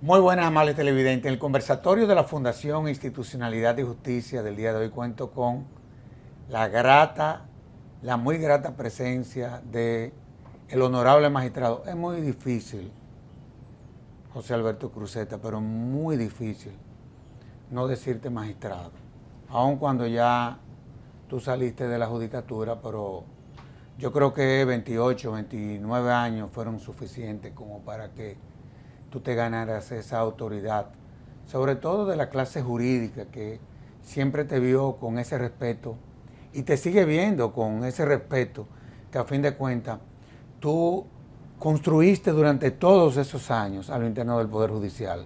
Muy buenas, amables televidentes. En el conversatorio de la Fundación Institucionalidad y Justicia del día de hoy cuento con la muy grata presencia de el honorable magistrado. Es muy difícil, José Alberto Cruzeta, pero muy difícil no decirte magistrado. Aun cuando ya tú saliste de la judicatura, pero yo creo que 28, 29 años fueron suficientes como para que tú te ganaras esa autoridad, sobre todo de la clase jurídica, que siempre te vio con ese respeto y te sigue viendo con ese respeto que a fin de cuentas tú construiste durante todos esos años a lo interno del Poder Judicial.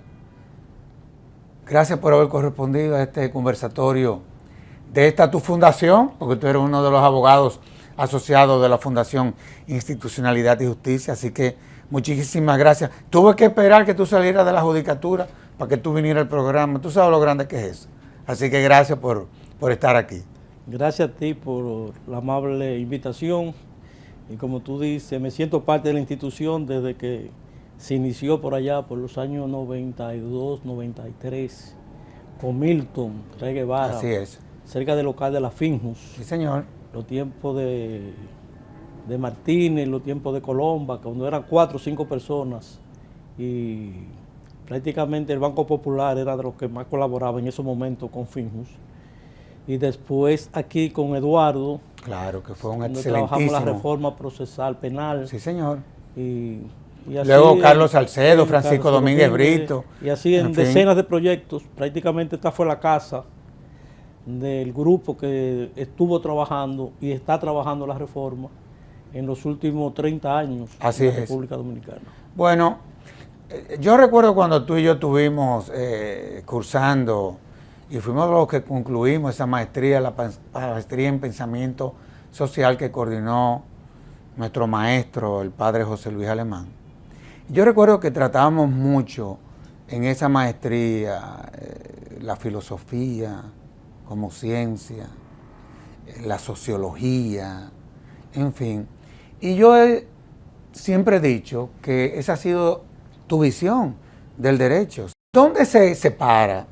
Gracias por haber correspondido a este conversatorio de esta tu fundación, porque tú eres uno de los abogados asociados de la Fundación Institucionalidad y Justicia, así que muchísimas gracias. Tuve que esperar que tú salieras de la judicatura para que tú vinieras al programa. Tú sabes lo grande que es eso. Así que gracias por estar aquí. Gracias a ti por la amable invitación. Y como tú dices, me siento parte de la institución desde que se inició por allá, por los años 92, 93, con Milton Rey Guevara. Así es. Cerca del local de la Finjus. Sí, señor. Los tiempos de Martínez, los tiempos de Colomba, cuando eran 4 o 5 personas, y prácticamente el Banco Popular era de los que más colaboraba en esos momentos con Finjus. Y después aquí con Eduardo. Claro, que fue un donde excelentísimo. trabajamos la reforma procesal penal. Sí, señor. Y así, luego Carlos Salcedo, Francisco Domínguez Brito. Y así en decenas de proyectos. Prácticamente esta fue la casa del grupo que estuvo trabajando y está trabajando la reforma en los últimos 30 años en la República Dominicana. Bueno, yo recuerdo cuando tú y yo estuvimos cursando y fuimos los que concluimos esa maestría, la maestría en pensamiento social que coordinó nuestro maestro, el padre José Luis Alemán. Yo recuerdo que tratábamos mucho en esa maestría la filosofía como ciencia, la sociología, en fin. Y yo siempre he dicho que esa ha sido tu visión del derecho. ¿Dónde se separa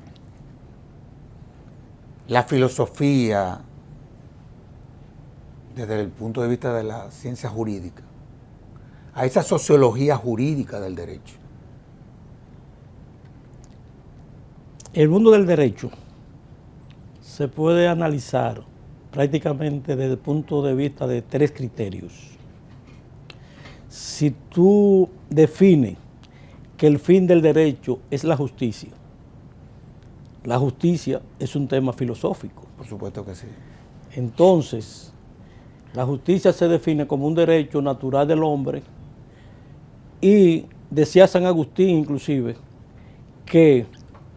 la filosofía desde el punto de vista de la ciencia jurídica a esa sociología jurídica del derecho? El mundo del derecho se puede analizar prácticamente desde el punto de vista de 3 criterios. Si tú defines que el fin del derecho es la justicia es un tema filosófico. Por supuesto que sí. Entonces, la justicia se define como un derecho natural del hombre y decía San Agustín inclusive que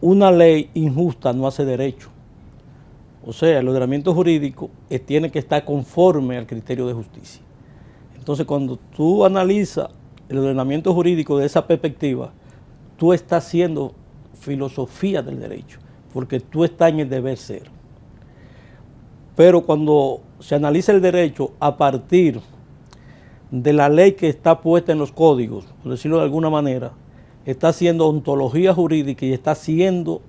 una ley injusta no hace derecho. O sea, el ordenamiento jurídico tiene que estar conforme al criterio de justicia. Entonces, cuando tú analizas el ordenamiento jurídico de esa perspectiva, tú estás haciendo filosofía del derecho, porque tú estás en el deber ser. Pero cuando se analiza el derecho a partir de la ley que está puesta en los códigos, por decirlo de alguna manera, está haciendo ontología jurídica y está haciendo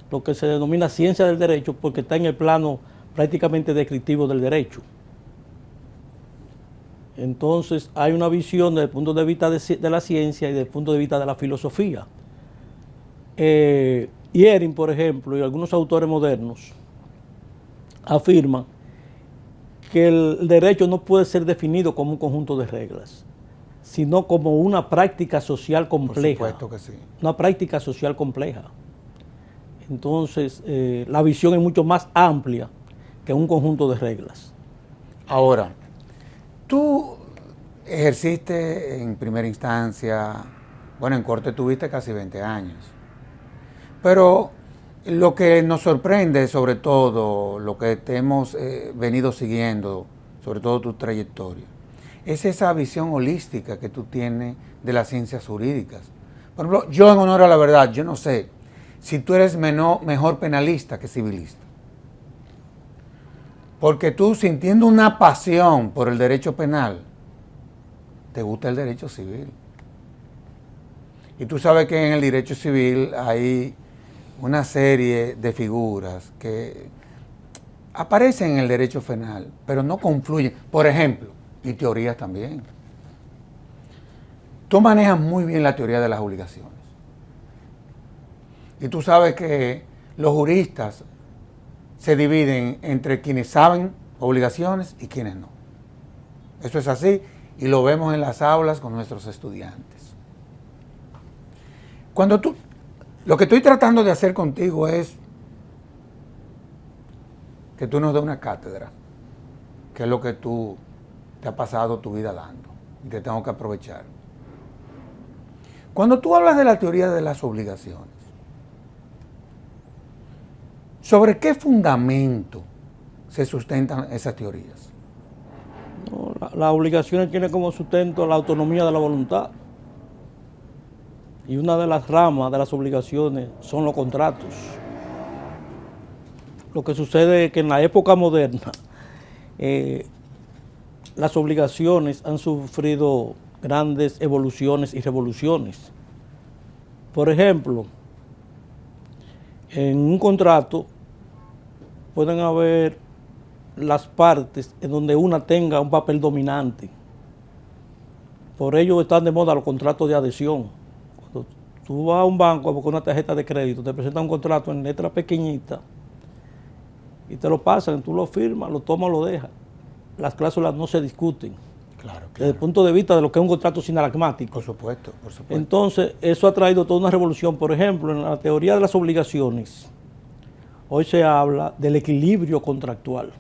lo que se denomina ciencia del derecho, porque está en el plano prácticamente descriptivo del derecho. Entonces hay una visión desde el punto de vista de la ciencia y desde el punto de vista de la filosofía. Ehring, por ejemplo, y algunos autores modernos afirman que el derecho no puede ser definido como un conjunto de reglas, sino como una práctica social compleja. Por supuesto que sí. Una práctica social compleja. Entonces, la visión es mucho más amplia que un conjunto de reglas. Ahora, tú ejerciste en primera instancia, bueno, en corte tuviste casi 20 años, pero lo que nos sorprende, sobre todo, lo que te hemos venido siguiendo, sobre todo tu trayectoria, es esa visión holística que tú tienes de las ciencias jurídicas. Por ejemplo, yo en honor a la verdad, yo no sé si tú eres mejor penalista que civilista. Porque tú, sintiendo una pasión por el derecho penal, te gusta el derecho civil. Y tú sabes que en el derecho civil hay una serie de figuras que aparecen en el derecho penal, pero no confluyen. Por ejemplo, y teorías también. Tú manejas muy bien la teoría de las obligaciones. Y tú sabes que los juristas se dividen entre quienes saben obligaciones y quienes no. Eso es así y lo vemos en las aulas con nuestros estudiantes. Lo que estoy tratando de hacer contigo es que tú nos des una cátedra, que es lo que tú te has pasado tu vida dando y te tengo que aprovechar. Cuando tú hablas de la teoría de las obligaciones, ¿sobre qué fundamento se sustentan esas teorías? No, las obligaciones tienen como sustento la autonomía de la voluntad. Y una de las ramas de las obligaciones son los contratos. Lo que sucede es que en la época moderna las obligaciones han sufrido grandes evoluciones y revoluciones. Por ejemplo, en un contrato pueden haber las partes en donde una tenga un papel dominante. Por ello están de moda los contratos de adhesión. Cuando tú vas a un banco a buscar una tarjeta de crédito, te presentan un contrato en letra pequeñita y te lo pasan, tú lo firmas, lo tomas, lo dejas. Las cláusulas no se discuten. Claro. Desde el punto de vista de lo que es un contrato sinalagmático. Por supuesto. Entonces, eso ha traído toda una revolución. Por ejemplo, en la teoría de las obligaciones, hoy se habla del equilibrio contractual,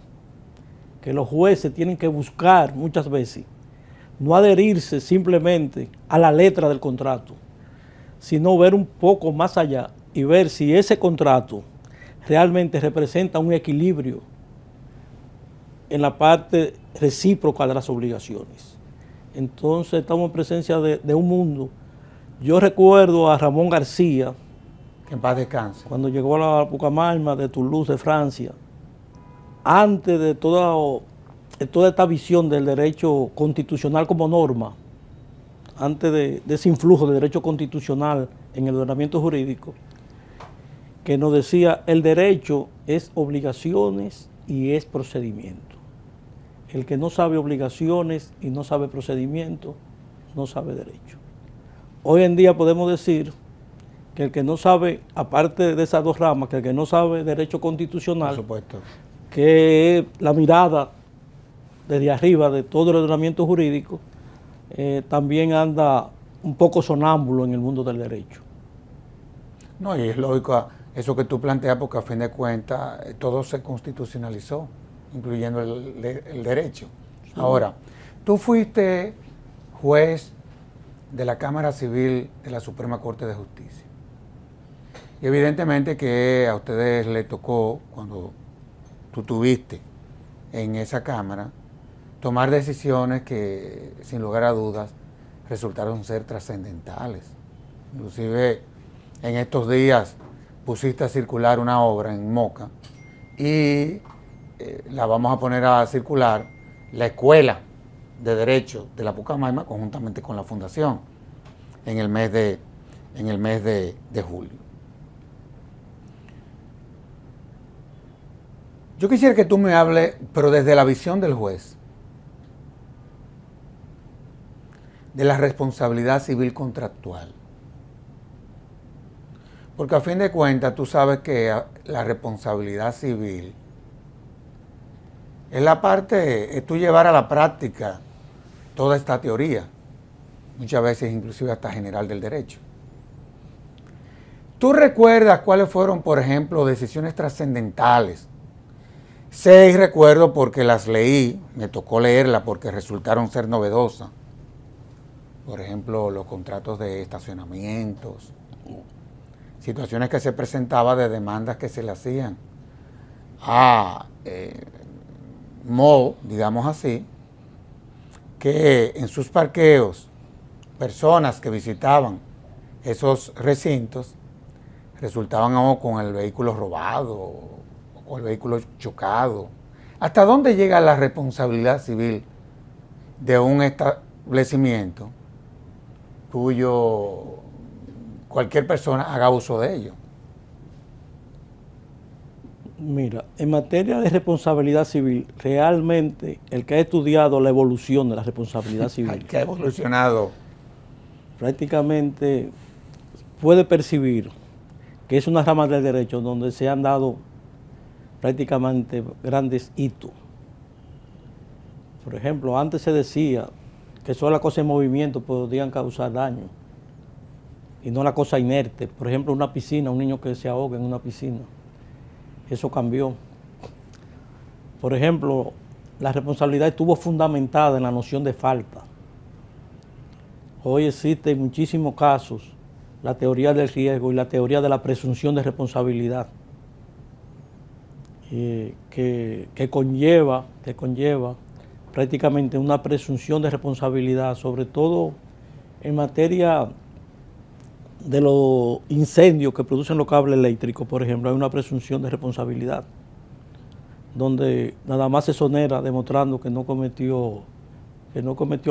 que los jueces tienen que buscar muchas veces, no adherirse simplemente a la letra del contrato, sino ver un poco más allá y ver si ese contrato realmente representa un equilibrio en la parte recíproca de las obligaciones. Entonces estamos en presencia de un mundo. Yo recuerdo a Ramón García, que en paz descanse, cuando llegó a la Pucamalma de Toulouse, de Francia, antes de toda esta visión del derecho constitucional como norma, antes de ese influjo de derecho constitucional en el ordenamiento jurídico, que nos decía, el derecho es obligaciones y es procedimiento. El que no sabe obligaciones y no sabe procedimiento, no sabe derecho. Hoy en día podemos decir que el que no sabe, aparte de esas dos ramas, que el que no sabe derecho constitucional, por supuesto, que es la mirada desde arriba de todo el ordenamiento jurídico, también anda un poco sonámbulo en el mundo del derecho. No, y es lógico eso que tú planteas, porque a fin de cuentas todo se constitucionalizó, incluyendo el derecho. Sí. Ahora, tú fuiste juez de la Cámara Civil de la Suprema Corte de Justicia. Y evidentemente que a ustedes les tocó, cuando tú tuviste en esa Cámara, tomar decisiones que, sin lugar a dudas, resultaron ser trascendentales. Inclusive, en estos días pusiste a circular una obra en Moca y la vamos a poner a circular, la Escuela de Derecho de la Pucamalma, conjuntamente con la Fundación, en el mes de julio. Yo quisiera que tú me hables, pero desde la visión del juez, de la responsabilidad civil contractual. Porque a fin de cuentas tú sabes que la responsabilidad civil es la parte, es tú llevar a la práctica toda esta teoría, muchas veces inclusive hasta general del derecho. ¿Tú recuerdas cuáles fueron, por ejemplo, decisiones trascendentales? Sé y recuerdo porque las leí, me tocó leerlas porque resultaron ser novedosas. Por ejemplo, los contratos de estacionamientos, situaciones que se presentaban de demandas que se le hacían a mall, digamos así, que en sus parqueos, personas que visitaban esos recintos resultaban con el vehículo robado o con el vehículo chocado. ¿Hasta dónde llega la responsabilidad civil de un establecimiento cuyo cualquier persona haga uso de ello. Mira, en materia de responsabilidad civil, realmente el que ha estudiado la evolución de la responsabilidad civil Que ha evolucionado. prácticamente puede percibir que es una rama del derecho donde se han dado prácticamente grandes hitos. Por ejemplo, antes se decía que solo las cosas en movimiento podían causar daño y no la cosa inerte. Por ejemplo, una piscina, un niño que se ahoga en una piscina. Eso cambió. Por ejemplo, la responsabilidad estuvo fundamentada en la noción de falta. Hoy existe en muchísimos casos la teoría del riesgo y la teoría de la presunción de responsabilidad, que conlleva prácticamente una presunción de responsabilidad, sobre todo en materia de los incendios que producen los cables eléctricos, por ejemplo, hay una presunción de responsabilidad, donde nada más se exonera demostrando que no cometió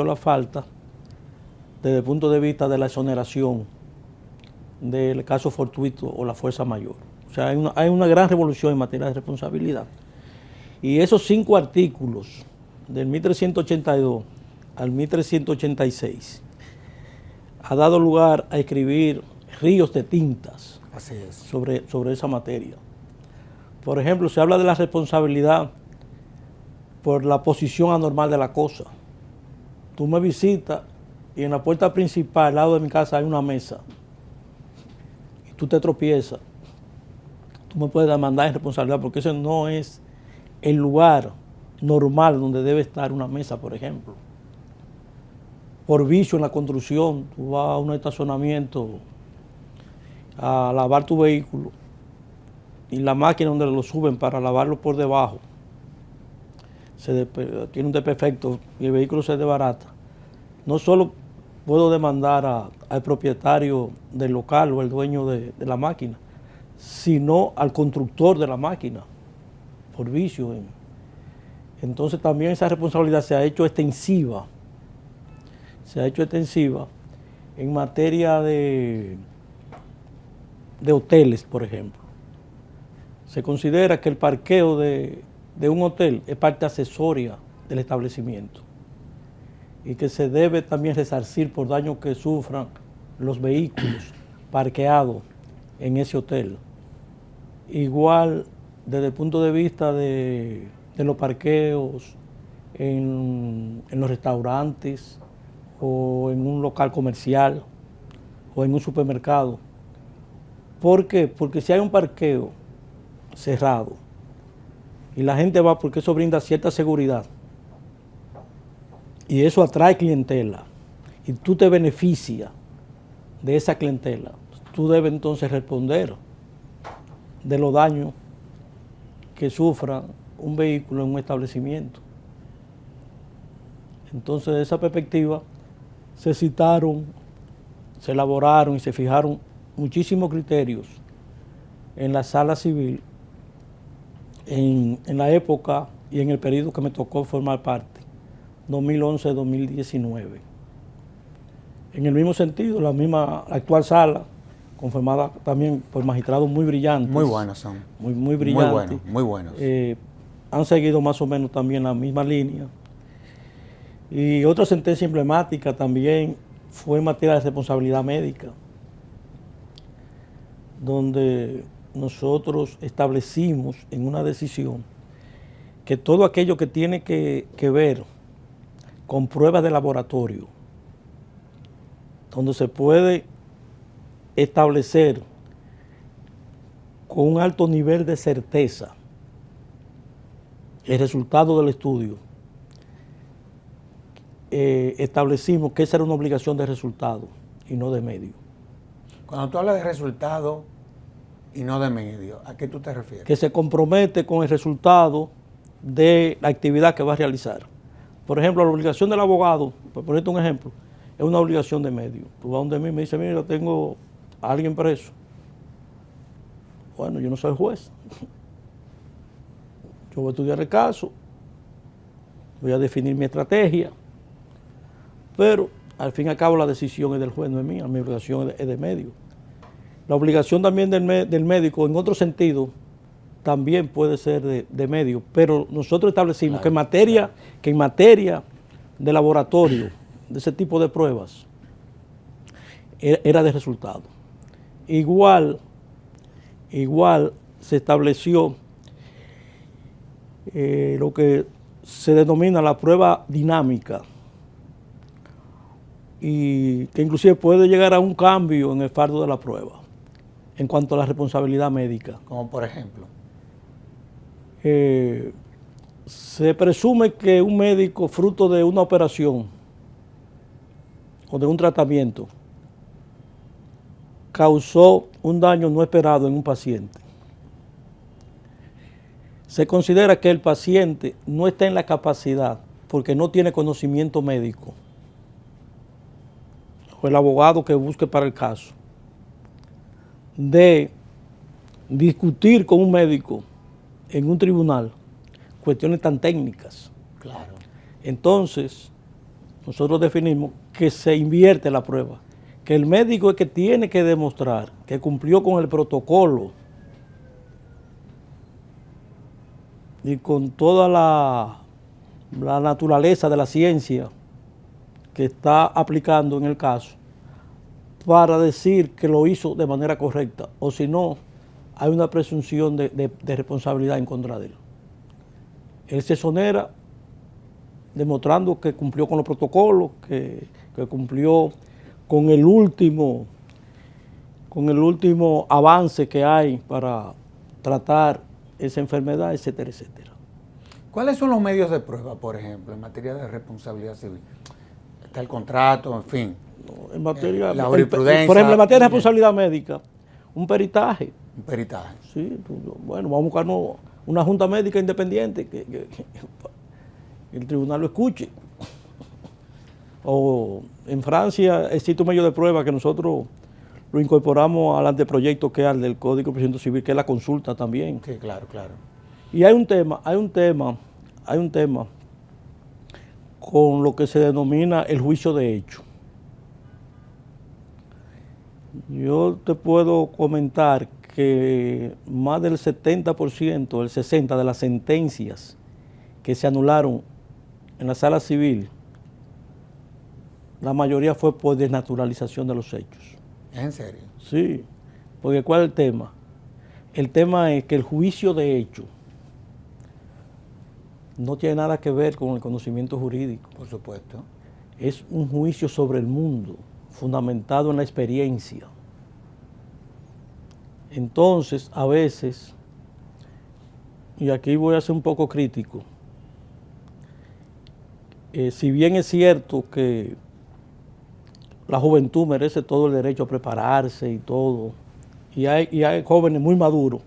la falta desde el punto de vista de la exoneración del caso fortuito o la fuerza mayor. O sea, hay una gran revolución en materia de responsabilidad. Y esos 5 artículos, del 1382 al 1386, ha dado lugar a escribir ríos de tintas. Así es. Sobre esa materia. Por ejemplo, se habla de la responsabilidad por la posición anormal de la cosa. Tú me visitas y en la puerta principal, al lado de mi casa, hay una mesa. Y tú te tropiezas. Tú me puedes demandar en responsabilidad porque ese no es el lugar normal donde debe estar una mesa, por ejemplo. Por vicio en la construcción, tú vas a un estacionamiento a lavar tu vehículo y la máquina donde lo suben para lavarlo por debajo tiene un desperfecto y el vehículo se desbarata. No solo puedo demandar al propietario del local o el dueño de la máquina, sino al constructor de la máquina por vicio. Entonces también esa responsabilidad se ha hecho extensiva. En materia de hoteles, por ejemplo. Se considera que el parqueo de un hotel es parte accesoria del establecimiento y que se debe también resarcir por daños que sufran los vehículos parqueados en ese hotel. Igual desde el punto de vista de los parqueos en los restaurantes o en un local comercial o en un supermercado. ¿Por qué? Porque si hay un parqueo cerrado y la gente va porque eso brinda cierta seguridad y eso atrae clientela y tú te beneficias de esa clientela, tú debes entonces responder de los daños que sufra un vehículo en un establecimiento. Entonces, de esa perspectiva, se citaron, se elaboraron y se fijaron muchísimos criterios en la sala civil en la época y en el periodo que me tocó formar parte, 2011-2019. En el mismo sentido, la actual sala, conformada también por magistrados muy brillantes. Muy buenos son. Muy brillantes. Muy buenos. Han seguido más o menos también la misma línea. Y otra sentencia emblemática también fue en materia de responsabilidad médica, donde nosotros establecimos en una decisión que todo aquello que tiene que ver con pruebas de laboratorio, donde se puede establecer con un alto nivel de certeza el resultado del estudio, establecimos que esa era una obligación de resultado y no de medio. Cuando tú hablas de resultado y no de medio, ¿a qué tú te refieres? Que se compromete con el resultado de la actividad que va a realizar. Por ejemplo, la obligación del abogado, por ponerte un ejemplo, es una obligación de medio. Tú vas donde mí y me dices, mira, tengo a alguien preso. Bueno, yo no soy juez. Yo voy a estudiar el caso, voy a definir mi estrategia, pero al fin y al cabo la decisión es del juez, no es mía, mi obligación es de medio. La obligación también del médico, en otro sentido, también puede ser de medio, pero nosotros establecimos que en materia de laboratorio, de ese tipo de pruebas, era de resultado. Igual se estableció lo que se denomina la prueba dinámica, y que inclusive puede llegar a un cambio en el fardo de la prueba en cuanto a la responsabilidad médica. Como por ejemplo. Se presume que un médico, fruto de una operación o de un tratamiento, causó un daño no esperado en un paciente. Se considera que el paciente no está en la capacidad, porque no tiene conocimiento médico, o el abogado que busque para el caso, de discutir con un médico en un tribunal cuestiones tan técnicas. Claro. Entonces, nosotros definimos que se invierte la prueba, que el médico es que tiene que demostrar que cumplió con el protocolo y con toda la naturaleza de la ciencia que está aplicando en el caso, para decir que lo hizo de manera correcta, o si no, hay una presunción de responsabilidad en contra de él. Él se exonera demostrando que cumplió con los protocolos, que cumplió con el último avance que hay para tratar esa enfermedad, etcétera, etcétera. ¿Cuáles son los medios de prueba, por ejemplo, en materia de responsabilidad civil? Está el contrato, en fin. En materia, la jurisprudencia. por ejemplo, en materia de responsabilidad médica, un peritaje. Un peritaje. Sí, bueno, vamos a buscarnos una junta médica independiente que el tribunal lo escuche. O en Francia existe un medio de prueba que nosotros lo incorporamos al anteproyecto que es al del Código de Procedimiento Civil, que es la consulta también. Sí, claro, claro. Y hay un tema con lo que se denomina el juicio de hecho. Yo te puedo comentar que más del 70%, el 60% de las sentencias que se anularon en la sala civil, la mayoría fue por desnaturalización de los hechos. ¿En serio? Sí, porque ¿cuál es el tema? El tema es que el juicio de hecho no tiene nada que ver con el conocimiento jurídico. Por supuesto. Es un juicio sobre el mundo, fundamentado en la experiencia. Entonces, a veces, y aquí voy a ser un poco crítico, si bien es cierto que la juventud merece todo el derecho a prepararse y todo, y hay jóvenes muy maduros,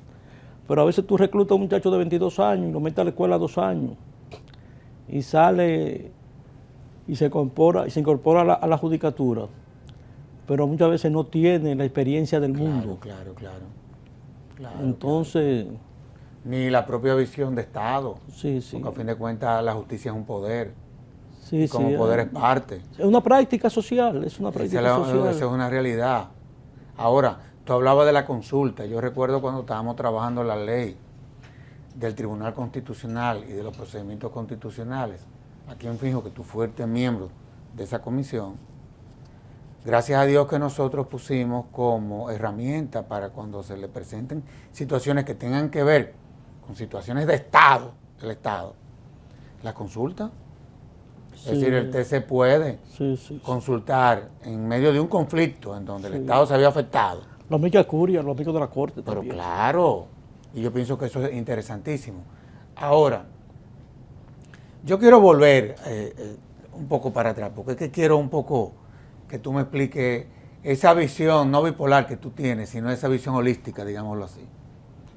pero a veces tú reclutas a un muchacho de 22 años y lo metes a la escuela 2 años, y sale y se incorpora a la judicatura, pero muchas veces no tiene la experiencia del mundo. Claro. Entonces... Ni la propia visión de Estado. Sí. Porque a fin de cuentas la justicia es un poder. Sí, como poder es parte. Es una práctica social, social. Esa es una realidad. Ahora, tú hablabas de la consulta. Yo recuerdo cuando estábamos trabajando la ley del Tribunal Constitucional y de los procedimientos constitucionales. Aquí en fijo que tú fuiste miembro de esa comisión. Gracias a Dios que nosotros pusimos como herramienta para cuando se le presenten situaciones que tengan que ver con situaciones de Estado, del Estado, la consulta. Sí. Es decir, el TC puede consultar en medio de un conflicto en donde el Estado se había afectado. Los amigos curia, los amigos de la Corte Pero también. Claro, y yo pienso que eso es interesantísimo. Ahora, yo quiero volver un poco para atrás, porque es que quiero un poco que tú me expliques esa visión no bipolar que tú tienes, sino esa visión holística, digámoslo así,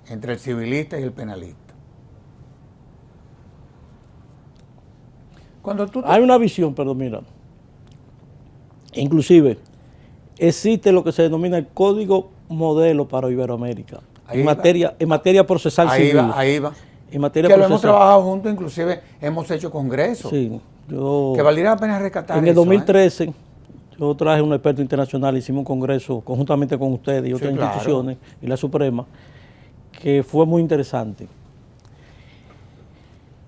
entre el civilista y el penalista. Hay una visión, pero mira, inclusive existe lo que se denomina el Código Modelo para Iberoamérica, en materia procesal civil. Ahí va. En materia que procesal. Lo hemos trabajado juntos, inclusive hemos hecho congresos. Sí, que valdría la pena rescatar en el 2013, Yo traje un experto internacional, hicimos un congreso conjuntamente con ustedes y otras Sí, claro. instituciones y la Suprema, que fue muy interesante.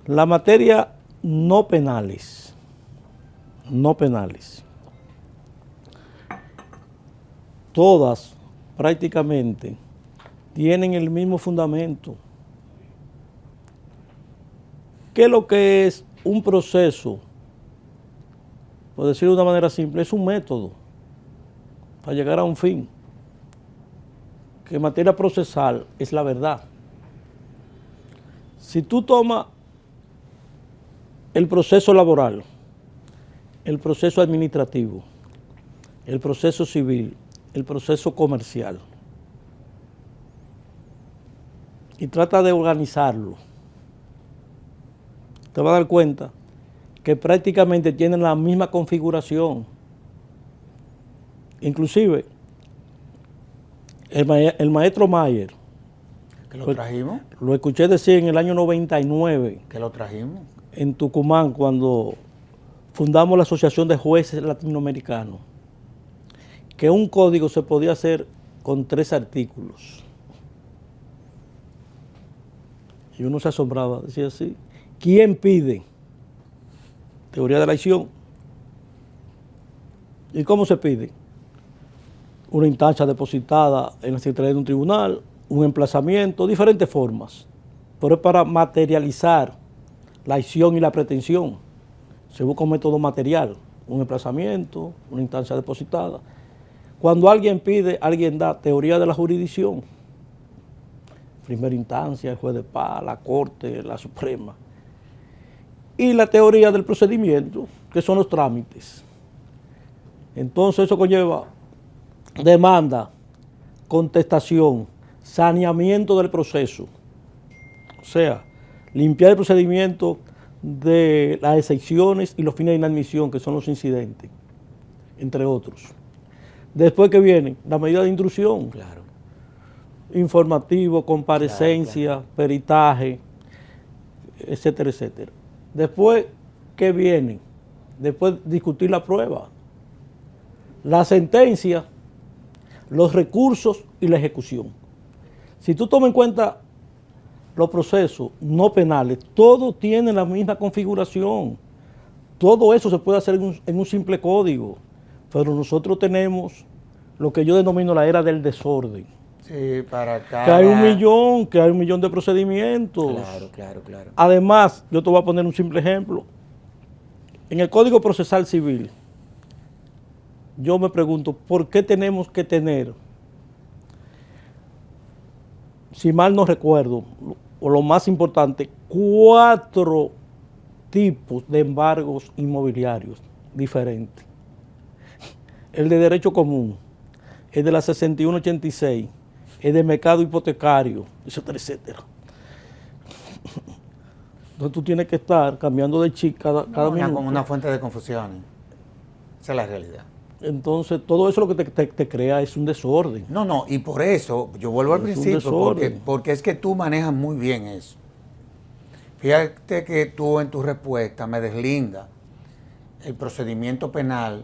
La materia no penales, todas prácticamente tienen el mismo fundamento. ¿Qué es lo que es un proceso? Por decirlo de una manera simple, es un método para llegar a un fin. Que en materia procesal es la verdad. Si tú tomas el proceso laboral, el proceso administrativo, el proceso civil, el proceso comercial, y trata de organizarlo, te vas a dar cuenta que prácticamente tienen la misma configuración. Inclusive, el maestro Mayer, ¿Que lo trajimos? lo escuché decir en el año 99, ¿Que lo trajimos? en Tucumán, cuando fundamos la Asociación de Jueces Latinoamericanos, que un código se podía hacer con 3 artículos. Y uno se asombraba, decía así, ¿quién pide? Teoría de la acción. ¿Y cómo se pide? Una instancia depositada en la secretaría de un tribunal, un emplazamiento, diferentes formas. Pero es para materializar la acción y la pretensión. Se busca un método material, un emplazamiento, una instancia depositada. Cuando alguien pide, alguien da teoría de la jurisdicción. Primera instancia, el juez de paz, la Corte, la Suprema. Y la teoría del procedimiento, que son los trámites. Entonces eso conlleva demanda, contestación, saneamiento del proceso. O sea, limpiar el procedimiento de las excepciones y los fines de inadmisión, que son los incidentes, entre otros. Después que viene la medida de intrusión, Claro. informativo, comparecencia, peritaje, etcétera, etcétera. Después, ¿qué viene? Después discutir la prueba, la sentencia, los recursos y la ejecución. Si tú tomas en cuenta los procesos no penales, todos tienen la misma configuración. Todo eso se puede hacer en un simple código, pero nosotros tenemos lo que yo denomino la era del desorden. Sí, para cada... Que hay un millón de procedimientos. Claro. Además, yo te voy a poner un simple ejemplo. En el Código Procesal Civil, yo me pregunto, ¿por qué tenemos que tener, si mal no recuerdo, o lo más importante, 4 tipos de embargos inmobiliarios diferentes? El de derecho común, el de la 6186, el de mercado hipotecario, etcétera, etcétera. Entonces tú tienes que estar cambiando de chip cada minuto. Como una fuente de confusiones. Esa es la realidad. Entonces todo eso lo que te crea es un desorden. No, y por eso, yo vuelvo al Es un principio, desorden. porque es que tú manejas muy bien eso. Fíjate que tú en tu respuesta me deslindas el procedimiento penal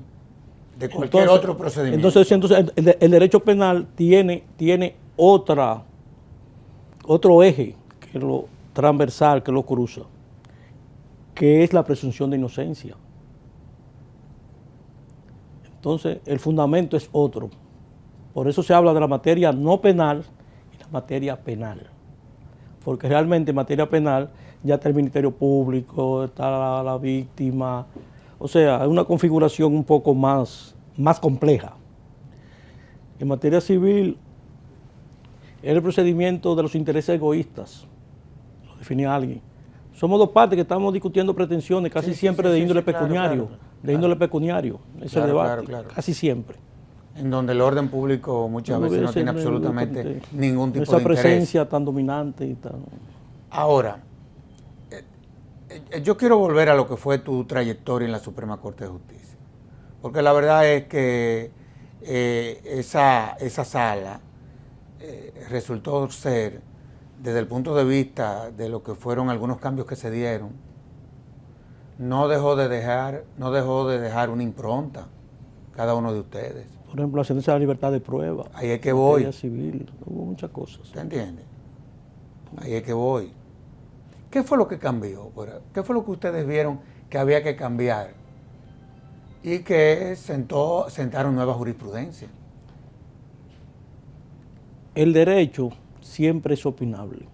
de cualquier otro procedimiento. Entonces el derecho penal tiene otro eje que lo transversal, que lo cruza, que es la presunción de inocencia. Entonces, el fundamento es otro. Por eso se habla de la materia no penal y la materia penal. Porque realmente en materia penal ya está el Ministerio Público, está la víctima. O sea, hay una configuración un poco más compleja. En materia civil, es el procedimiento de los intereses egoístas. Lo define alguien. Somos 2 partes que estamos discutiendo pretensiones, casi siempre de índole pecuniario. Índole pecuniario, ese debate, casi siempre. En donde el orden público muchas veces no tiene absolutamente ningún tipo de esa interés. presencia tan dominante y tan... Ahora, yo quiero volver a lo que fue tu trayectoria en la Suprema Corte de Justicia. Porque la verdad es que esa sala resultó ser, desde el punto de vista de lo que fueron algunos cambios que se dieron, no dejó de dejar una impronta cada uno de ustedes. Por ejemplo, la sentencia de la libertad de prueba. Ahí es que voy. Materia civil, hubo muchas cosas. ¿Usted entiende? Ahí es que voy. ¿Qué fue lo que cambió? ¿Qué fue lo que ustedes vieron que había que cambiar? Y que sentaron nueva jurisprudencia. El derecho siempre es opinable.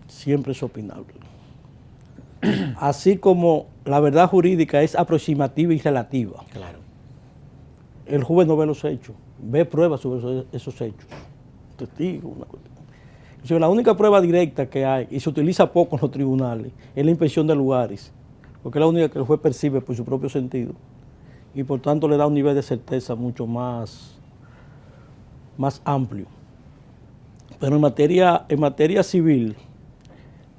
Siempre es opinable. Así como la verdad jurídica es aproximativa y relativa. Claro. El juez no ve los hechos, ve pruebas sobre esos hechos. Testigo, una cuestión. O sea, la única prueba directa que hay, y se utiliza poco en los tribunales, es la inspección de lugares, porque es la única que el juez percibe por su propio sentido, y por tanto le da un nivel de certeza mucho más amplio. Pero en materia civil,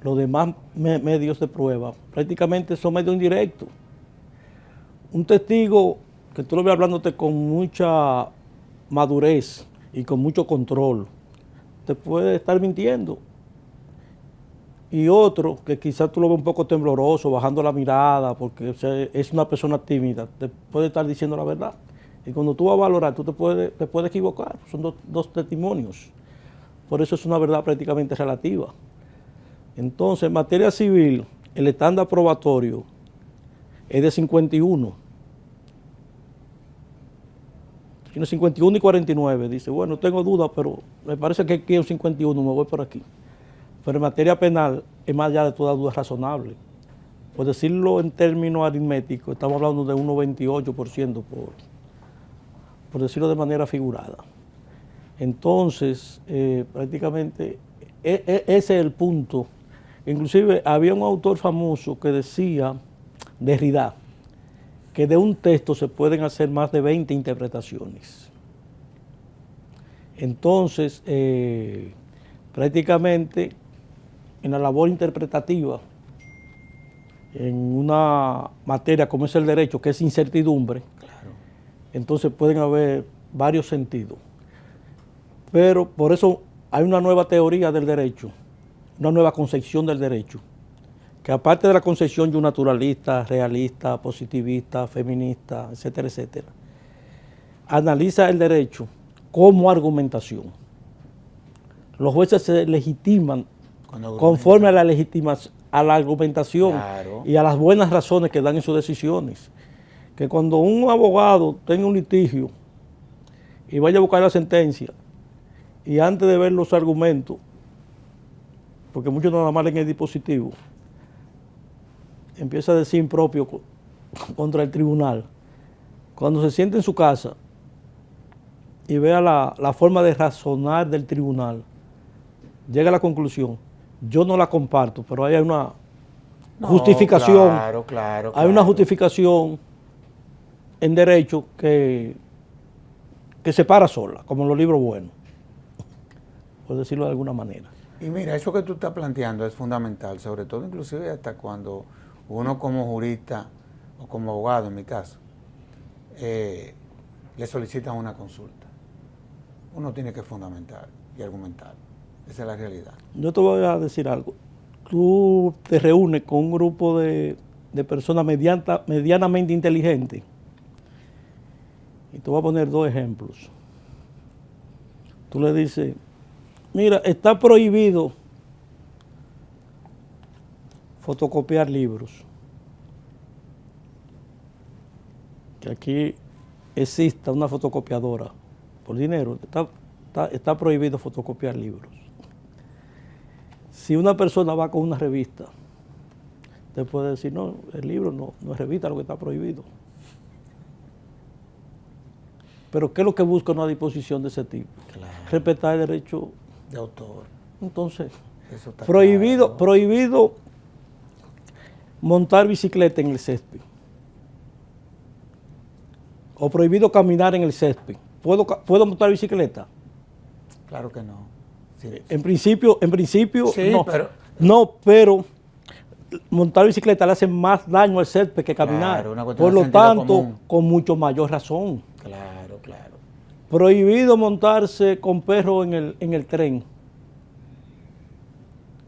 los demás medios de prueba prácticamente son medios indirectos. Un testigo que tú lo ves hablándote con mucha madurez y con mucho control, te puede estar mintiendo. Y otro que quizás tú lo ves un poco tembloroso, bajando la mirada, porque es una persona tímida, te puede estar diciendo la verdad. Y cuando tú vas a valorar, tú te puedes equivocar. Son dos testimonios. Por eso es una verdad prácticamente relativa. Entonces, en materia civil, el estándar probatorio es de 51. Tiene 51 y 49. Dice, bueno, tengo dudas, pero me parece que aquí es un 51, me voy por aquí. Pero en materia penal es más allá de toda duda razonable. Por decirlo en términos aritméticos, estamos hablando de un 98% por decirlo de manera figurada. Entonces, prácticamente, ese es el punto. Inclusive había un autor famoso que decía, Derrida, que de un texto se pueden hacer más de 20 interpretaciones. Entonces, prácticamente, en la labor interpretativa, en una materia como es el derecho, que es incertidumbre, Claro. entonces pueden haber varios sentidos. Pero por eso hay una nueva teoría del derecho, una nueva concepción del derecho, que aparte de la concepción naturalista, realista, positivista, feminista, etcétera, etcétera, analiza el derecho como argumentación. Los jueces se legitiman conforme a la argumentación, Claro. y a las buenas razones que dan en sus decisiones. Que cuando un abogado tenga un litigio y vaya a buscar la sentencia, y antes de ver los argumentos, porque muchos nada más leen el dispositivo, empieza a decir impropio contra el tribunal. Cuando se siente en su casa y vea la forma de razonar del tribunal, llega a la conclusión, yo no la comparto, pero hay una justificación, Claro. hay una justificación en derecho que se para sola, como en los libros buenos, por decirlo de alguna manera. Y mira, eso que tú estás planteando es fundamental, sobre todo inclusive hasta cuando uno como jurista o como abogado, en mi caso, le solicitan una consulta. Uno tiene que fundamentar y argumentar. Esa es la realidad. Yo te voy a decir algo. Tú te reúnes con un grupo de personas medianamente inteligentes. Y te voy a poner 2 ejemplos. Tú le dices, mira, está prohibido fotocopiar libros. Que aquí exista una fotocopiadora por dinero. Está prohibido fotocopiar libros. Si una persona va con una revista, te puede decir, no, el libro no es revista, lo que está prohibido. Pero ¿qué es lo que busca una disposición de ese tipo? Claro. Respetar el derecho De autor. Entonces, Eso está prohibido claro. Montar bicicleta en el césped. O prohibido caminar en el césped. ¿Puedo montar bicicleta? Claro que no. Sí. En principio Sí, no. pero- Pero montar bicicleta le hace más daño al césped que caminar. Claro, una cuestión Por de lo sentido tanto, común. con mucho mayor razón. Claro. Prohibido montarse con perro en el tren.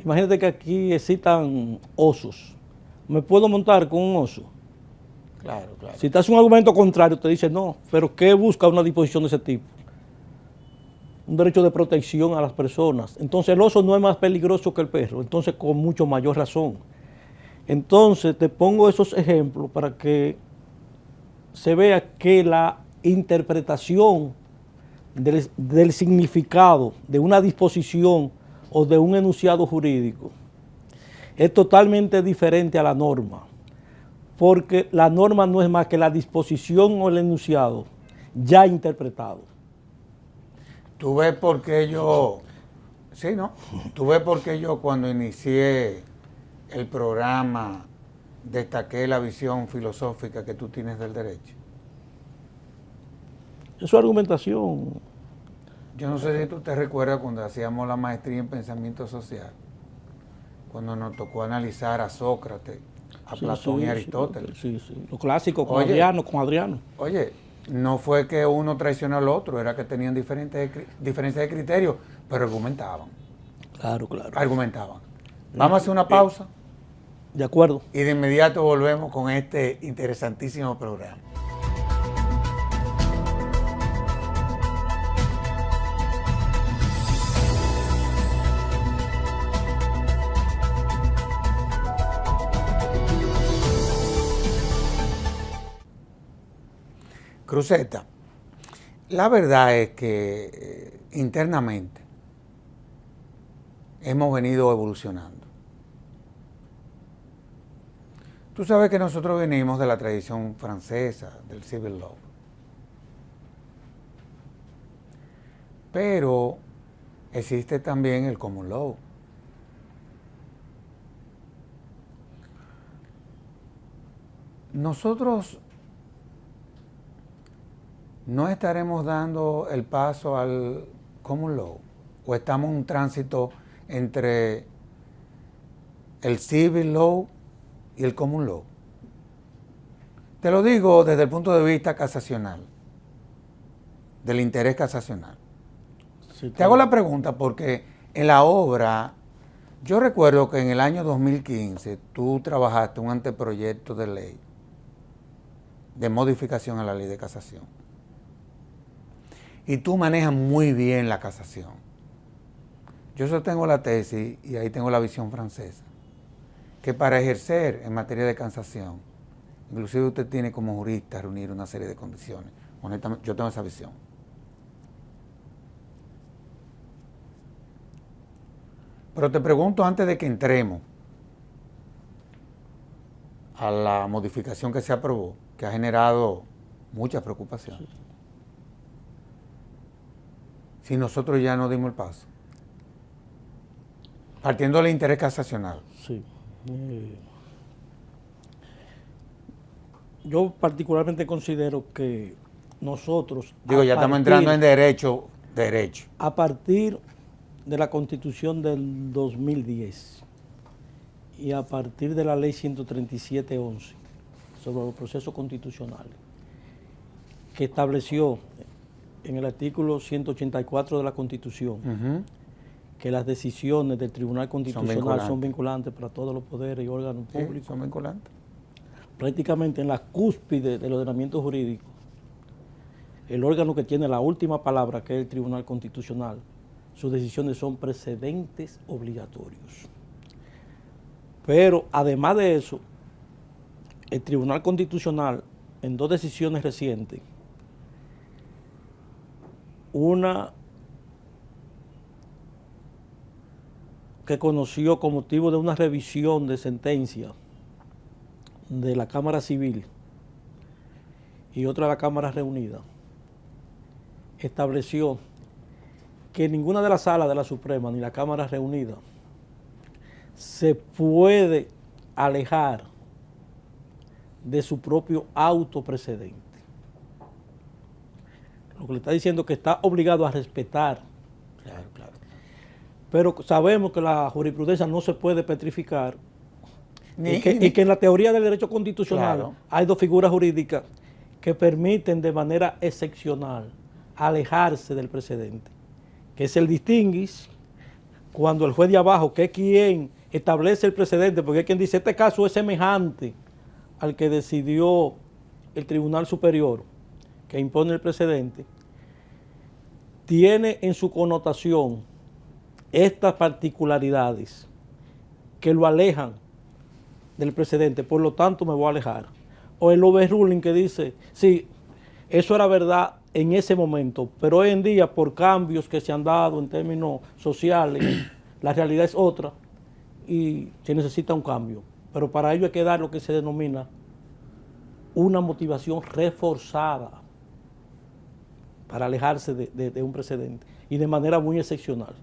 Imagínate que aquí existan osos. ¿Me puedo montar con un oso? Claro, claro. Si te hace un argumento contrario, te dice no, pero ¿qué busca una disposición de ese tipo? Un derecho de protección a las personas. Entonces el oso no es más peligroso que el perro, entonces con mucho mayor razón. Entonces te pongo esos ejemplos para que se vea que la interpretación del significado de una disposición o de un enunciado jurídico es totalmente diferente a la norma, porque la norma no es más que la disposición o el enunciado ya interpretado. Tú ves por qué yo, sí, ¿no? Tú ves por qué yo cuando inicié el programa destaqué la visión filosófica que tú tienes del derecho. Es su argumentación. Yo no sé si tú te recuerdas cuando hacíamos la maestría en pensamiento social, cuando nos tocó analizar a Sócrates, a Platón y Aristóteles. Sí. Lo clásico con Oye, Adriano. Oye, no fue que uno traicionó al otro, era que tenían diferencias de criterio, pero argumentaban. Claro. Argumentaban. Vamos a hacer una pausa De acuerdo. y de inmediato volvemos con este interesantísimo programa. Cruzeta, la verdad es que internamente hemos venido evolucionando. Tú sabes que nosotros venimos de la tradición francesa, del civil law. Pero existe también el common law. Nosotros no estaremos dando el paso al common law, o estamos en un tránsito entre el civil law y el common law. Te lo digo desde el punto de vista casacional, del interés casacional. Sí, Te hago la pregunta porque en la obra, yo recuerdo que en el año 2015 tú trabajaste un anteproyecto de ley de modificación a la ley de casación. Y tú manejas muy bien la casación. Yo sostengo la tesis, y ahí tengo la visión francesa, que para ejercer en materia de casación, inclusive usted tiene como jurista reunir una serie de condiciones. Honestamente, yo tengo esa visión. Pero te pregunto antes de que entremos a la modificación que se aprobó, que ha generado mucha preocupación. Sí. Si nosotros ya no dimos el paso, partiendo del interés casacional. Sí. Yo particularmente considero que nosotros... Digo, ya estamos entrando en derecho. A partir de la Constitución del 2010 y a partir de la Ley 137-11 sobre los procesos constitucionales, que estableció en el artículo 184 de la Constitución, que las decisiones del Tribunal Constitucional son vinculantes para todos los poderes y órganos públicos. Sí, son vinculantes. Prácticamente en la cúspide del ordenamiento jurídico, el órgano que tiene la última palabra, que es el Tribunal Constitucional, sus decisiones son precedentes obligatorios. Pero además de eso, el Tribunal Constitucional, en dos decisiones recientes, una que conoció con motivo de una revisión de sentencia de la Cámara Civil y otra de la Cámara Reunida, estableció que ninguna de las salas de la Suprema ni la Cámara Reunida se puede alejar de su propio auto precedente. Lo que le está diciendo es que está obligado a respetar. Claro, claro. Pero sabemos que la jurisprudencia no se puede petrificar y que en la teoría del derecho constitucional, claro, hay dos figuras jurídicas que permiten de manera excepcional alejarse del precedente, que es el distinguis, cuando el juez de abajo, que es quien establece el precedente, porque es quien dice, este caso es semejante al que decidió el Tribunal Superior que impone el precedente tiene en su connotación estas particularidades que lo alejan del precedente, por lo tanto me voy a alejar. O el overruling que dice, sí, eso era verdad en ese momento, pero hoy en día por cambios que se han dado en términos sociales, la realidad es otra y se necesita un cambio. Pero para ello hay que dar lo que se denomina una motivación reforzada para alejarse de un precedente y de manera muy excepcional.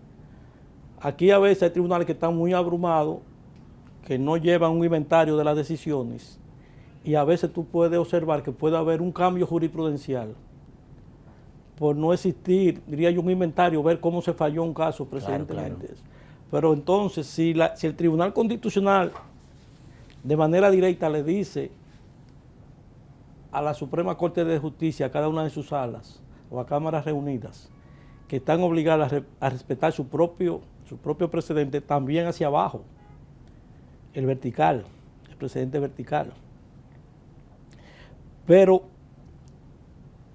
Aquí a veces hay tribunales que están muy abrumados, que no llevan un inventario de las decisiones y a veces tú puedes observar que puede haber un cambio jurisprudencial por no existir, diría yo, un inventario, ver cómo se falló un caso precedentemente. Claro. Pero entonces, si el Tribunal Constitucional de manera directa le dice a la Suprema Corte de Justicia, a cada una de sus salas o a cámaras reunidas, que están obligadas a respetar su propio precedente, también hacia abajo, el vertical, el precedente vertical. Pero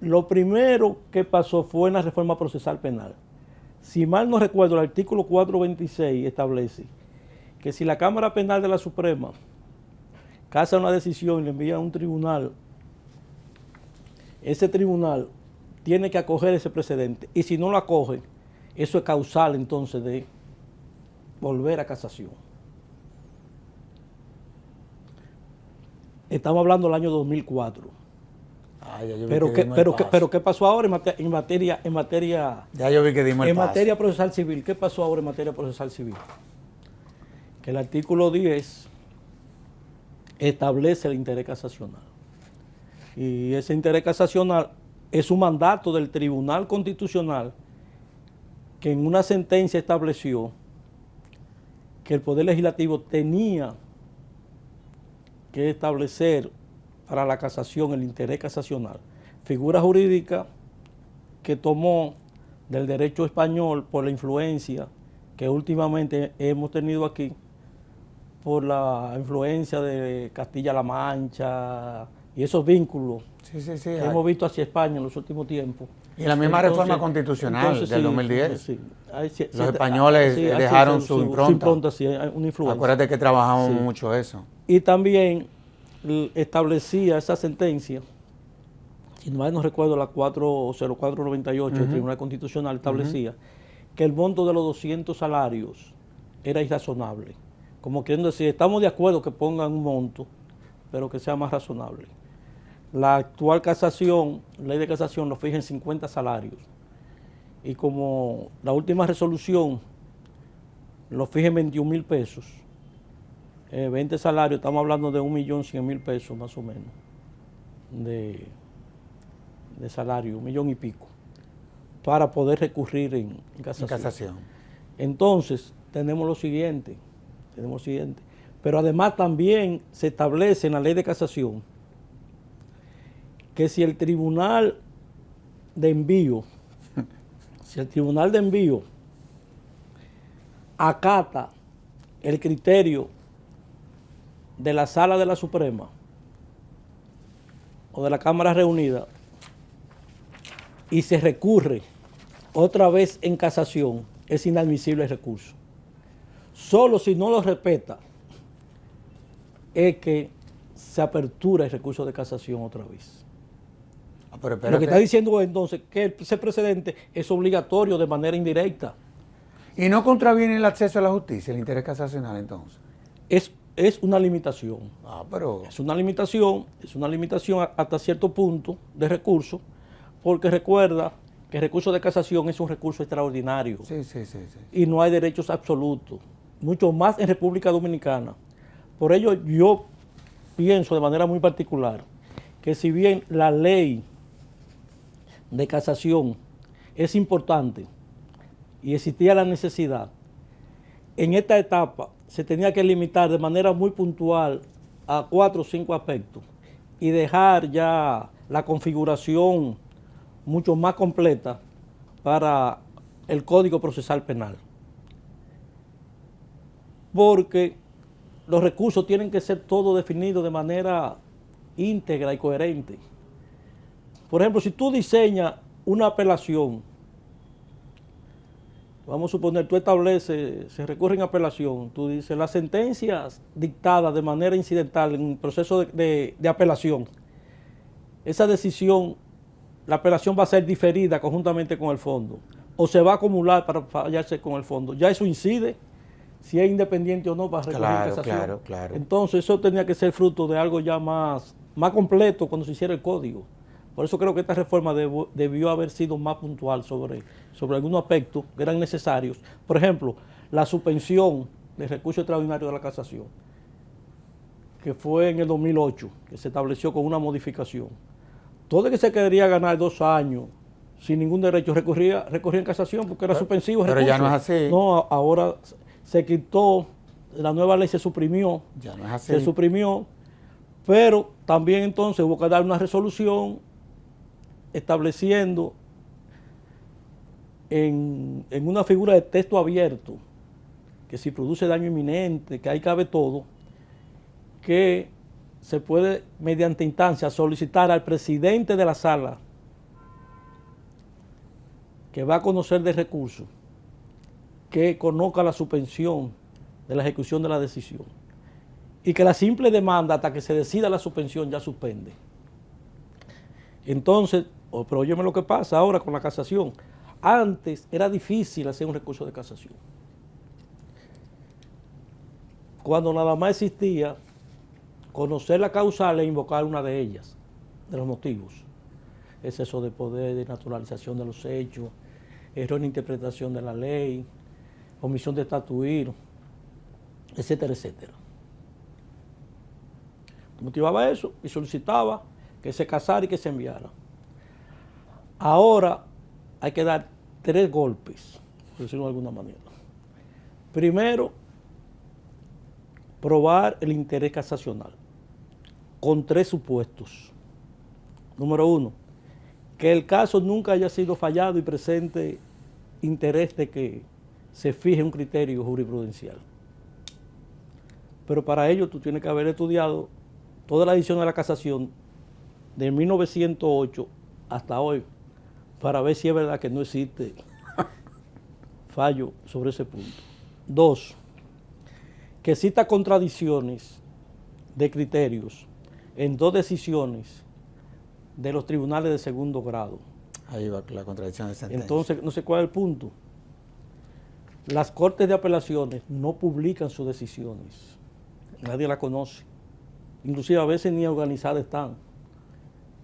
lo primero que pasó fue en la reforma procesal penal. Si mal no recuerdo, el artículo 426 establece que si la Cámara Penal de la Suprema casa una decisión y le envía a un tribunal, ese tribunal tiene que acoger ese precedente. Y si no lo acoge, eso es causal entonces de volver a casación. Estamos hablando del año 2004. Pero ¿qué pasó ahora en materia? Ya yo vi que dimos el paso. Materia procesal civil, ¿qué pasó ahora en materia procesal civil? Que el artículo 10 establece el interés casacional. Y ese interés casacional es un mandato del Tribunal Constitucional que en una sentencia estableció que el Poder Legislativo tenía que establecer para la casación el interés casacional, figura jurídica que tomó del derecho español por la influencia que últimamente hemos tenido aquí, por la influencia de Castilla-La Mancha y esos vínculos que hemos visto hacia España en los últimos tiempos. Y la misma reforma constitucional del 2010. Sí, los españoles dejaron su impronta. Sí, hay una influencia. Acuérdate que trabajamos mucho eso. Y también establecía esa sentencia, si mal no recuerdo, la 40498 del Tribunal Constitucional establecía que el monto de los 200 salarios era irrazonable. Como queriendo decir, estamos de acuerdo que pongan un monto, pero que sea más razonable. La actual casación, ley de casación, lo fija en 50 salarios. Y como la última resolución lo fija en 21,000 pesos, 20 salarios, estamos hablando de 1.100.000 pesos más o menos de salario, 1 millón y pico, para poder recurrir en casación. Entonces, tenemos lo siguiente, pero además también se establece en la ley de casación que si el tribunal de envío acata el criterio de la Sala de la Suprema o de la Cámara Reunida y se recurre otra vez en casación, es inadmisible el recurso. Solo si no lo respeta es que se apertura el recurso de casación otra vez. Lo que está diciendo entonces que ese precedente es obligatorio de manera indirecta. ¿Y no contraviene el acceso a la justicia, el interés casacional entonces? Es una limitación. Pero... Es una limitación hasta cierto punto de recurso, porque recuerda que el recurso de casación es un recurso extraordinario. Sí. Y no hay derechos absolutos, mucho más en República Dominicana. Por ello yo pienso de manera muy particular que si bien la ley de casación es importante y existía la necesidad, en esta etapa se tenía que limitar de manera muy puntual a 4 o 5 aspectos y dejar ya la configuración mucho más completa para el Código Procesal Penal. Porque los recursos tienen que ser todos definidos de manera íntegra y coherente. Por ejemplo, si tú diseñas una apelación, vamos a suponer, tú estableces, se recurre en apelación, tú dices, las sentencias dictadas de manera incidental en el proceso de apelación, esa decisión, la apelación va a ser diferida conjuntamente con el fondo, o se va a acumular para fallarse con el fondo. Ya eso incide si es independiente o no para recurrir en casación. Claro. Entonces eso tenía que ser fruto de algo ya más completo cuando se hiciera el código. Por eso creo que esta reforma debió haber sido más puntual sobre algunos aspectos que eran necesarios. Por ejemplo, la suspensión del recurso extraordinario de la casación, que fue en el 2008, que se estableció con una modificación. Todo el que se quería ganar 2 años sin ningún derecho recorría en casación porque era suspensivo el Pero recurso. ya no es así. No, ahora se quitó, la nueva ley se suprimió. Ya no es así. Se suprimió, pero también entonces hubo que dar una resolución estableciendo en una figura de texto abierto, que si produce daño inminente, que ahí cabe todo, que se puede, mediante instancia, solicitar al presidente de la sala que va a conocer del recurso, que conozca la suspensión de la ejecución de la decisión y que la simple demanda hasta que se decida la suspensión ya suspende. Entonces, pero óyeme lo que pasa ahora con la casación. Antes era difícil hacer un recurso de casación. Cuando nada más existía conocer la causal e invocar una de ellas, de los motivos. Exceso de poder, desnaturalización de los hechos, error en interpretación de la ley, omisión de estatuir, etcétera, etcétera. Motivaba eso y solicitaba que se casara y que se enviara. Ahora hay que dar 3 golpes, por decirlo de alguna manera. Primero, probar el interés casacional con 3 supuestos. Número 1, que el caso nunca haya sido fallado y presente interés de que se fije un criterio jurisprudencial. Pero para ello tú tienes que haber estudiado toda la edición de la casación de 1908 hasta hoy para ver si es verdad que no existe fallo sobre ese punto. 2, que exista contradicciones de criterios en 2 decisiones de los tribunales de segundo grado. Ahí va la contradicción de sentencia. Entonces, no sé cuál es el punto. Las cortes de apelaciones no publican sus decisiones. Nadie las conoce. Inclusive a veces ni organizadas están.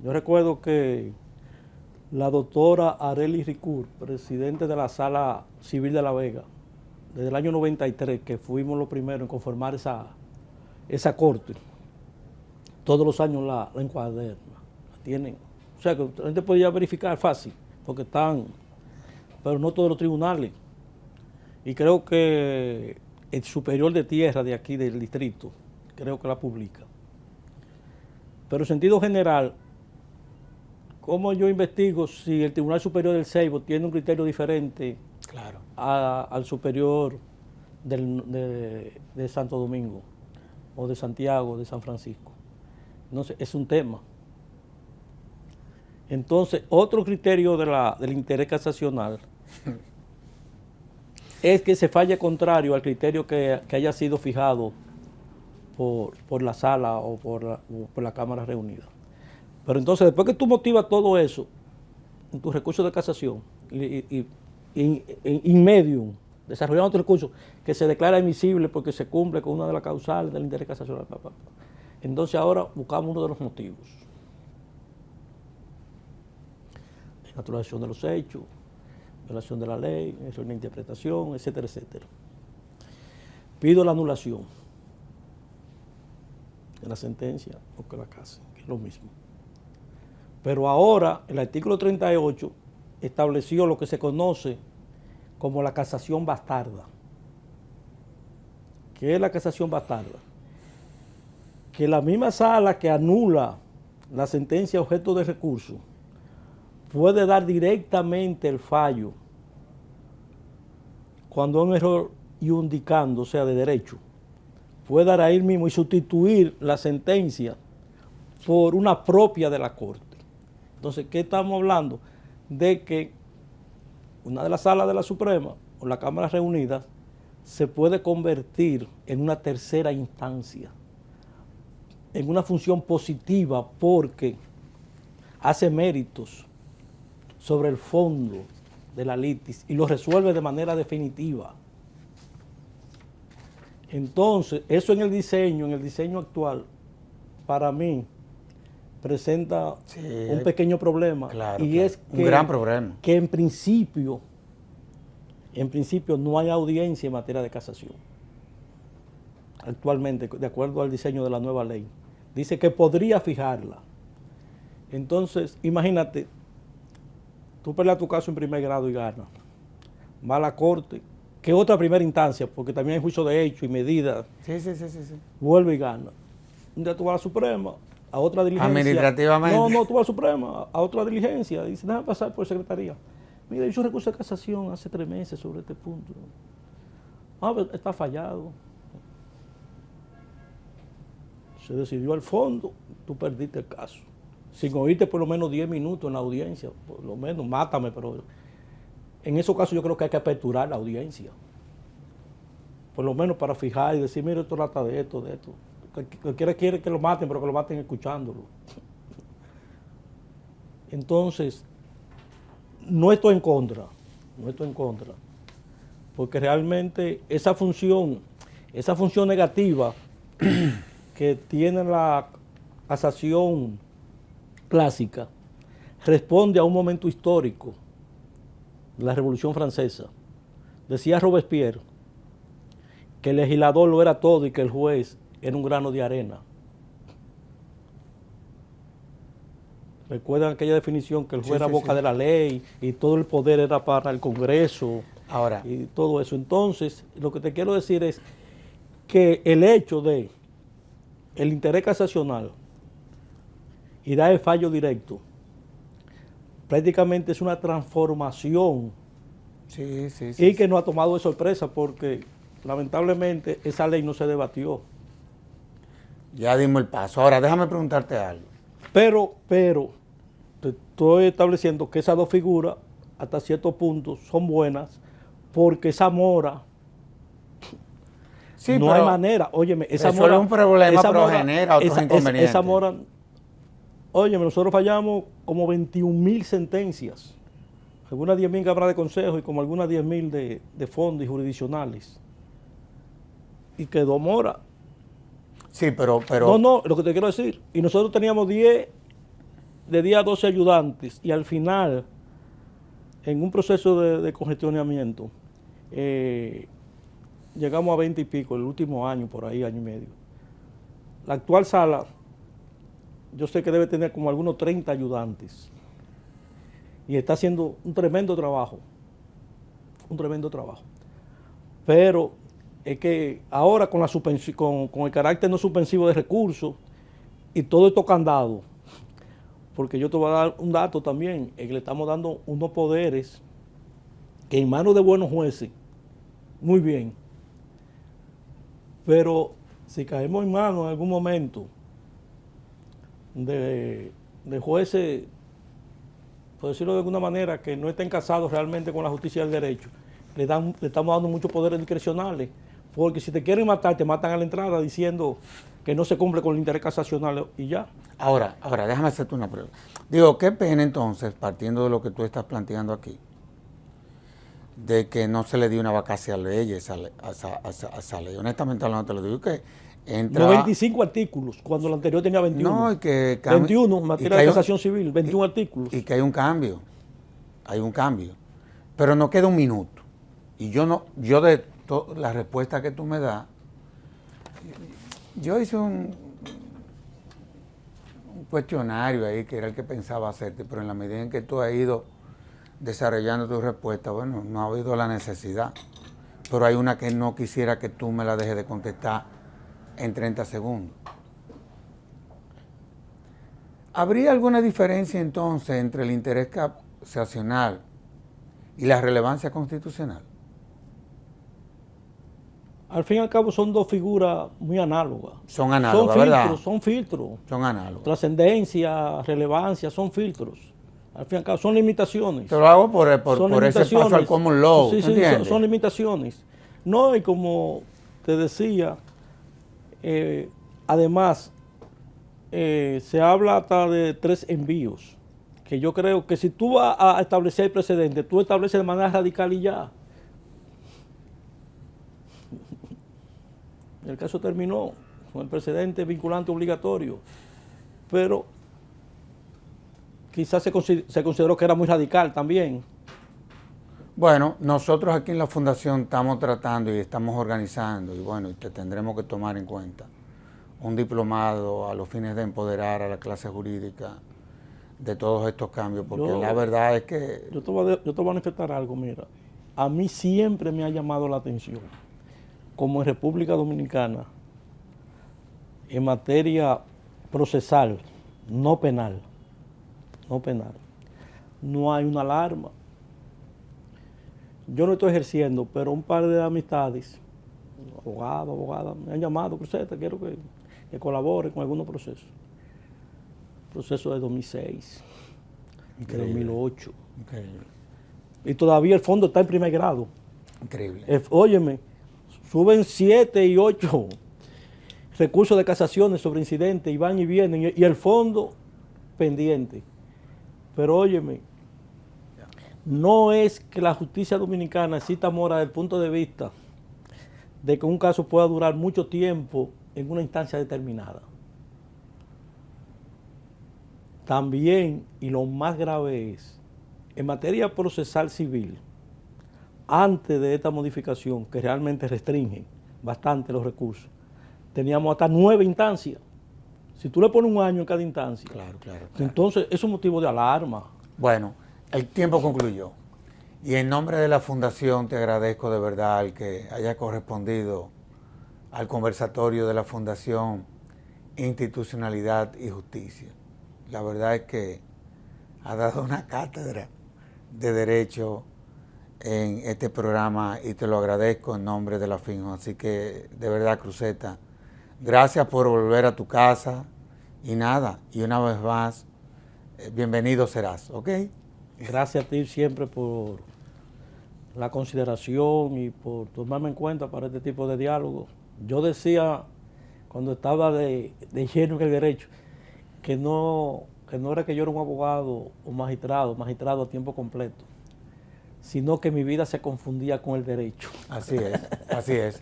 Yo recuerdo que la doctora Arely Ricoeur, presidente de la Sala Civil de La Vega, desde el año 93, que fuimos los primeros en conformar esa corte, todos los años la encuaderna, la tienen. O sea que la gente podía verificar fácil, porque están, pero no todos los tribunales. Y creo que el superior de tierra de aquí del distrito, creo que la publica. Pero en sentido general, ¿cómo yo investigo si el Tribunal Superior del Ceibo tiene un criterio diferente al superior de Santo Domingo o de Santiago, de San Francisco? Entonces, es un tema. Entonces, otro criterio del interés casacional es que se falle contrario al criterio que haya sido fijado por la sala o por la Cámara reunida. Pero entonces, después que tú motivas todo eso en tus recursos de casación y in medium, desarrollando tu recurso que se declara admisible porque se cumple con una de las causales del interés casacional, entonces ahora buscamos uno de los motivos. Naturalización de los hechos, violación de la ley, error en interpretación, etcétera, etcétera. Pido la anulación de la sentencia o que la casen, que es lo mismo. Pero ahora el artículo 38 estableció lo que se conoce como la casación bastarda. ¿Qué es la casación bastarda? Que la misma sala que anula la sentencia objeto de recurso puede dar directamente el fallo cuando hay un error iundicando, o sea, de derecho. Puede dar ahí mismo y sustituir la sentencia por una propia de la Corte. Entonces, ¿qué estamos hablando? De que una de las salas de la Suprema o la Cámara Reunida se puede convertir en una tercera instancia, en una función positiva porque hace méritos sobre el fondo de la litis y lo resuelve de manera definitiva. Entonces, eso en el diseño actual, para mí, presenta un pequeño problema. Claro, y claro. es Un gran problema. Que en principio no hay audiencia en materia de casación. Actualmente, de acuerdo al diseño de la nueva ley. Dice que podría fijarla. Entonces, imagínate, tú peleas tu caso en primer grado y ganas. Va a la corte, que otra primera instancia, porque también hay juicio de hecho y medida. Sí. Vuelve y gana. Un día tú vas a la Suprema, a otra diligencia. Administrativamente. No, tú vas a la Suprema, a otra diligencia. Dice, déjame pasar por secretaría. Mira, hizo recurso de casación hace 3 meses sobre este punto. Pero está fallado. Se decidió al fondo, tú perdiste el caso. Sin oírte por lo menos 10 minutos en la audiencia, por lo menos, mátame, pero en esos casos yo creo que hay que aperturar la audiencia. Por lo menos para fijar y decir, mira, esto trata de esto. Cualquiera quiere que lo maten, pero que lo maten escuchándolo. Entonces, no estoy en contra, porque realmente esa función negativa que tiene la casación clásica responde a un momento histórico de la Revolución Francesa. Decía Robespierre que el legislador lo era todo y que el juez era un grano de arena. ¿Recuerdan aquella definición que el juez era boca de la ley y todo el poder era para el Congreso? Ahora. Y todo eso. Entonces, lo que te quiero decir es que el hecho de el interés casacional y dar el fallo directo prácticamente es una transformación y que nos ha tomado de sorpresa porque lamentablemente esa ley no se debatió. Ya dimos el paso. Ahora, déjame preguntarte algo. Pero te estoy estableciendo que esas dos figuras hasta cierto punto son buenas porque esa mora no hay manera. Óyeme, esa mora es un problema, pero genera otros inconvenientes. Esa mora, óyeme, nosotros fallamos como 21,000 sentencias. Algunas 10,000 que habrá de consejo y como algunas 10,000 de fondos y jurisdiccionales. Y quedó mora. Sí, pero... No, lo que te quiero decir. Y nosotros teníamos de 10 a 12 ayudantes y al final, en un proceso de congestionamiento, llegamos a 20 y pico, el último año, por ahí, año y medio. La actual sala, yo sé que debe tener como algunos 30 ayudantes. Y está haciendo un tremendo trabajo. Pero es que ahora con el carácter no suspensivo de recursos y todo esto candado, porque yo te voy a dar un dato también, es que le estamos dando unos poderes que en manos de buenos jueces, muy bien, pero si caemos en manos en algún momento de jueces, por decirlo de alguna manera, que no estén casados realmente con la justicia del derecho, le estamos dando muchos poderes discrecionales, porque si te quieren matar, te matan a la entrada diciendo que no se cumple con el interés casacional y ya. Ahora, déjame hacerte una pregunta. Digo, qué pena entonces, partiendo de lo que tú estás planteando aquí, de que no se le dio una vacancia a ley a esa ley. Honestamente hablando, te lo digo que entra... 95 artículos, cuando el anterior tenía 21. No, y que... 21, en materia de casación civil, 21 artículos. Y que hay un cambio. Pero no queda un minuto. Y yo de la respuesta que tú me das, yo hice un cuestionario ahí que era el que pensaba hacerte, pero en la medida en que tú has ido desarrollando tu respuesta, bueno, no ha habido la necesidad. Pero hay una que no quisiera que tú me la dejes de contestar en 30 segundos. ¿Habría alguna diferencia entonces entre el interés casacional y la relevancia constitucional? Al fin y al cabo son dos figuras muy análogas. Son análogas, ¿verdad? Son filtros. Son análogas. Trascendencia, relevancia, son filtros. Al fin y al cabo son limitaciones. Te lo hago por Son ese paso al common law, Sí, sí, ¿entiendes? son limitaciones. No, y como te decía, además, se habla hasta de 3 envíos, que yo creo que si tú vas a establecer el precedente, tú estableces de manera radical y ya. El caso terminó con el precedente vinculante obligatorio, pero quizás se consideró que era muy radical también. Bueno, nosotros aquí en la Fundación estamos tratando y estamos organizando, y bueno, y te tendremos que tomar en cuenta, un diplomado a los fines de empoderar a la clase jurídica de todos estos cambios, porque la verdad es que... Yo te voy a manifestar algo, mira. A mí siempre me ha llamado la atención, como en República Dominicana, en materia procesal, no penal, no hay una alarma. Yo no estoy ejerciendo, pero un par de amistades, abogadas, me han llamado, Cruzeta, quiero que colabore con algunos procesos. Proceso de 2006, de 2008. Increíble. Y todavía el fondo está en primer grado. Increíble. Óyeme, suben 7 y 8 recursos de casaciones sobre incidentes y van y vienen, y el fondo pendiente. Pero óyeme, no es que la justicia dominicana exista mora desde el punto de vista de que un caso pueda durar mucho tiempo en una instancia determinada. También, y lo más grave es, en materia procesal civil, antes de esta modificación, que realmente restringe bastante los recursos, teníamos hasta 9 instancias. Si tú le pones un año en cada instancia, Claro. entonces es un motivo de alarma. Bueno, el tiempo concluyó. Y en nombre de la Fundación te agradezco de verdad el que haya correspondido al conversatorio de la Fundación Institucionalidad y Justicia. La verdad es que ha dado una cátedra de derecho en este programa y te lo agradezco en nombre de la FINJO. Así que de verdad, Cruzeta, gracias por volver a tu casa y nada, y una vez más, bienvenido serás, ¿ok? Gracias a ti siempre por la consideración y por tomarme en cuenta para este tipo de diálogo. Yo decía, cuando estaba de lleno en el derecho, que no era que yo era un abogado o magistrado a tiempo completo, sino que mi vida se confundía con el derecho. Así es.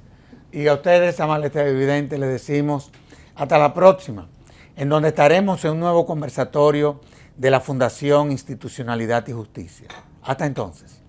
Y a ustedes, amables televidentes, les decimos hasta la próxima, en donde estaremos en un nuevo conversatorio de la Fundación Institucionalidad y Justicia. Hasta entonces.